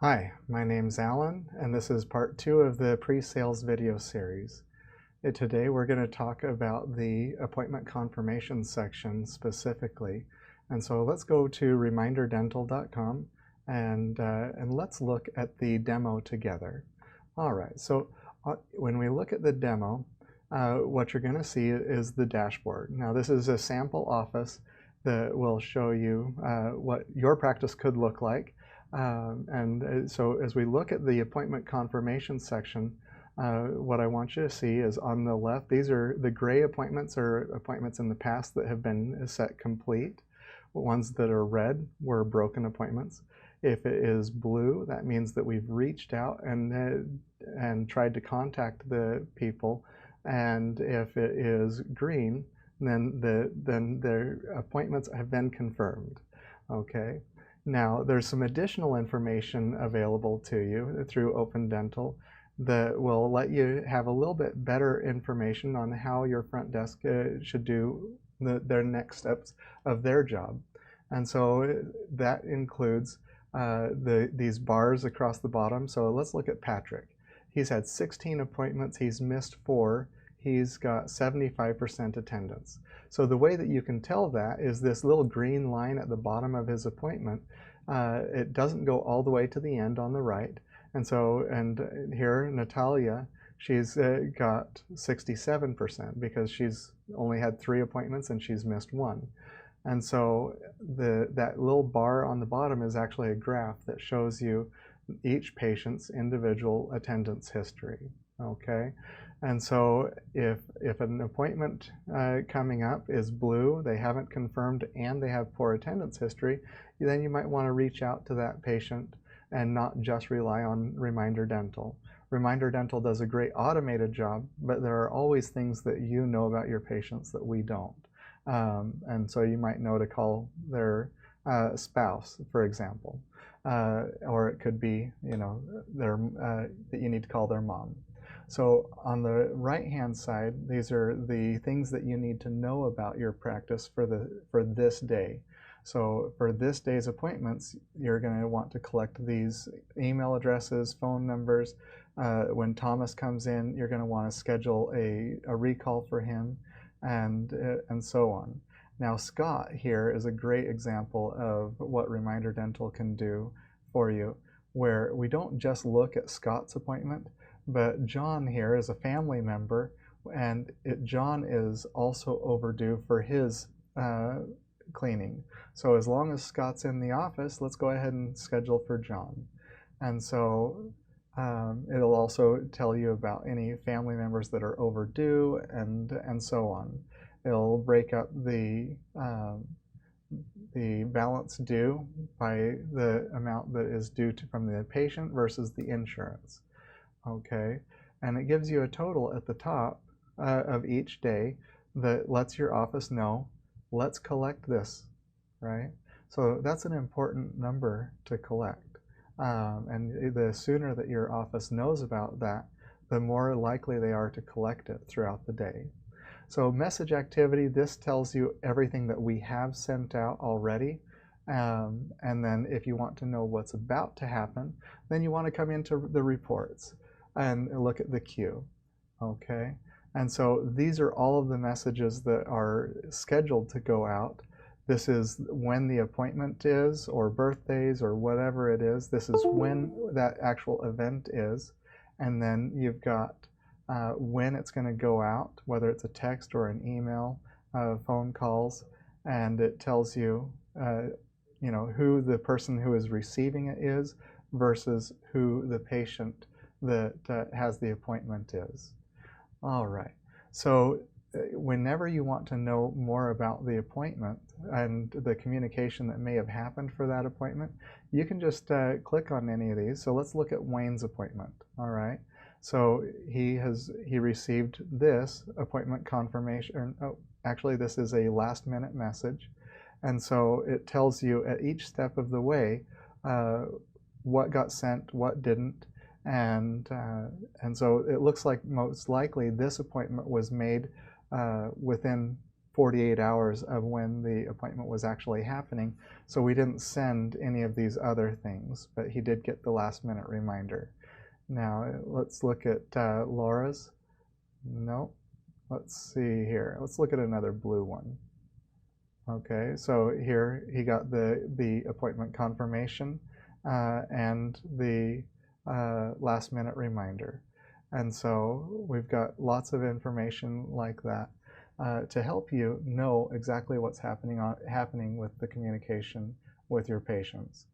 Hi, my name's Alan, and this is part 2 of the pre-sales video series. Today we're going to talk about the appointment confirmation section specifically. And so let's go to reminderdental.com and let's look at the demo together. All right, so when we look at the demo, what you're going to see is the dashboard. Now this is a sample office that will show you what your practice could look like. So as we look at the appointment confirmation section, what I want you to see is on the left, these are the gray appointments or appointments in the past that have been set complete. Ones that are red were broken appointments. If it is blue, that means that we've reached out and tried to contact the people. And if it is green, then their appointments have been confirmed. Okay. Now, there's some additional information available to you through Open Dental that will let you have a little bit better information on how your front desk should do their next steps of their job. And so that includes these bars across the bottom. So let's look at Patrick. He's had 16 appointments. He's missed 4. He's got 75% attendance. So the way that you can tell that is this little green line at the bottom of his appointment. It doesn't go all the way to the end on the right. And here, Natalia, she's got 67% because she's only had 3 appointments and she's missed 1. And so that little bar on the bottom is actually a graph that shows you each patient's individual attendance history. Okay, and so if an appointment coming up is blue, they haven't confirmed, and they have poor attendance history, then you might want to reach out to that patient and not just rely on Reminder Dental. Reminder Dental does a great automated job, but there are always things that you know about your patients that we don't. And so you might know to call their spouse, for example, or it could be, that you need to call their mom. So on the right-hand side, these are the things that you need to know about your practice for this day. So for this day's appointments, you're going to want to collect these email addresses, phone numbers. When Thomas comes in, you're going to want to schedule a recall for him, and so on. Now Scott here is a great example of what Reminder Dental can do for you, where we don't just look at Scott's appointment, but John here is a family member, and John is also overdue for his cleaning. So as long as Scott's in the office, let's go ahead and schedule for John. And so it'll also tell you about any family members that are overdue and so on. It'll break up the balance due by the amount that is due from the patient versus the insurance. Okay, and it gives you a total at the top of each day that lets your office know, let's collect this, right? So that's an important number to collect. And the sooner that your office knows about that, the more likely they are to collect it throughout the day. So message activity, this tells you everything that we have sent out already. And then if you want to know what's about to happen, then you want to come into the reports and look at the queue. Okay, and so these are all of the messages that are scheduled to go out. This is when the appointment is, or birthdays, or whatever it is. This is when that actual event is. And then you've got when it's going to go out, whether it's a text or an email, phone calls, and it tells you, who the person who is receiving it is versus who the patient that has the appointment is. All right, so whenever you want to know more about the appointment and the communication that may have happened for that appointment, you can just click on any of these. So let's look at Wayne's appointment. All right, so he received this appointment confirmation. Oh, actually this is a last-minute message, and so it tells you at each step of the way what got sent, what didn't. And so it looks like most likely this appointment was made within 48 hours of when the appointment was actually happening, so we didn't send any of these other things, but he did get the last minute reminder. Now let's look at Laura's. No, let's see here. Let's look at another blue one. Okay, so here he got the appointment confirmation and the last minute reminder. And so we've got lots of information like that to help you know exactly what's happening with the communication with your patients.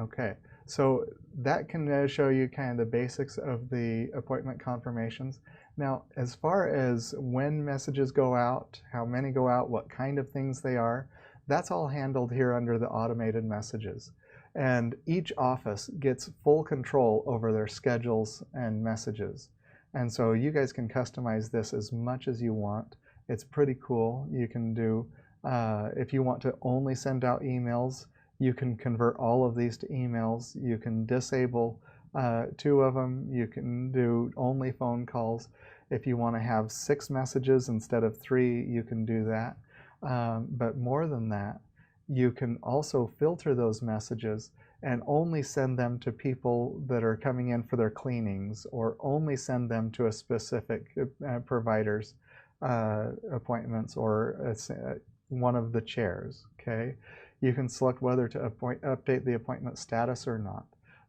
Okay, so that can show you kind of the basics of the appointment confirmations. Now, as far as when messages go out, how many go out, what kind of things they are, that's all handled here under the automated messages. And each office gets full control over their schedules and messages. And so you guys can customize this as much as you want. It's pretty cool. You can do, if you want to only send out emails, you can convert all of these to emails. You can disable 2 of them. You can do only phone calls. If you want to have 6 messages instead of 3, you can do that. But more than that, you can also filter those messages and only send them to people that are coming in for their cleanings, or only send them to a specific provider's appointments, or one of the chairs. Okay, you can select whether to update the appointment status or not.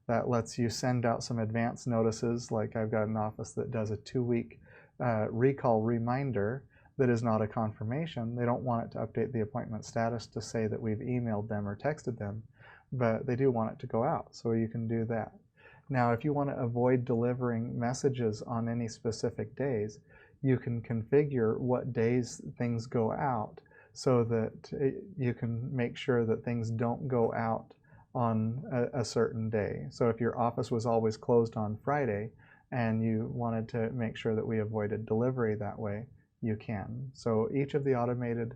That lets you send out some advance notices, like I've got an office that does a 2-week recall reminder that is not a confirmation. They don't want it to update the appointment status to say that we've emailed them or texted them, but they do want it to go out, so you can do that. Now, if you want to avoid delivering messages on any specific days, you can configure what days things go out so that you can make sure that things don't go out on a certain day. So if your office was always closed on Friday and you wanted to make sure that we avoided delivery that way, you can. So each of the automated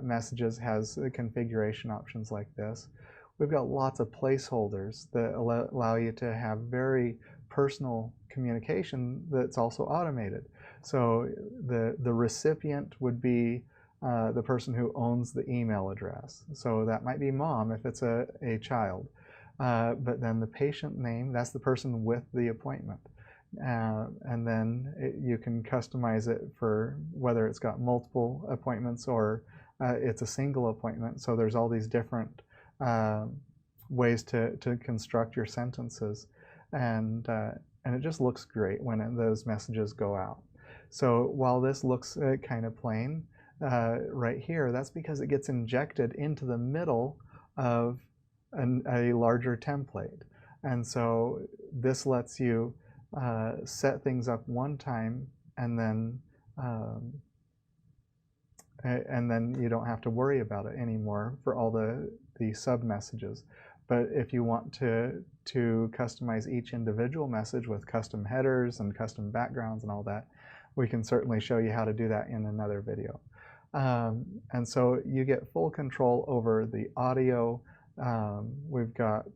messages has configuration options like this. We've got lots of placeholders that allow you to have very personal communication that's also automated. So the recipient would be the person who owns the email address. So that might be mom if it's a child. But then the patient name, that's the person with the appointment. And then you can customize it for whether it's got multiple appointments or it's a single appointment. So there's all these different ways to construct your sentences, and it just looks great when those messages go out. So while this looks kind of plain right here, that's because it gets injected into the middle of a larger template. And so this lets you set things up one time, and then you don't have to worry about it anymore for all the sub messages. But if you want to customize each individual message with custom headers and custom backgrounds and all that, we can certainly show you how to do that in another video. And so you get full control over the audio. We've got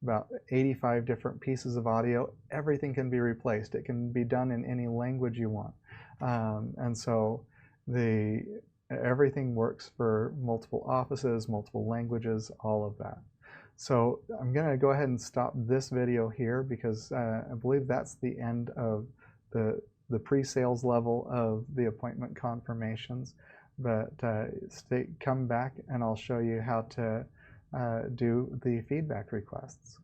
about 85 different pieces of audio. Everything can be replaced. It can be done in any language you want. And so everything works for multiple offices, multiple languages, all of that. So I'm going to go ahead and stop this video here, because I believe that's the end of the pre-sales level of the appointment confirmations. But come back and I'll show you how to do the feedback requests.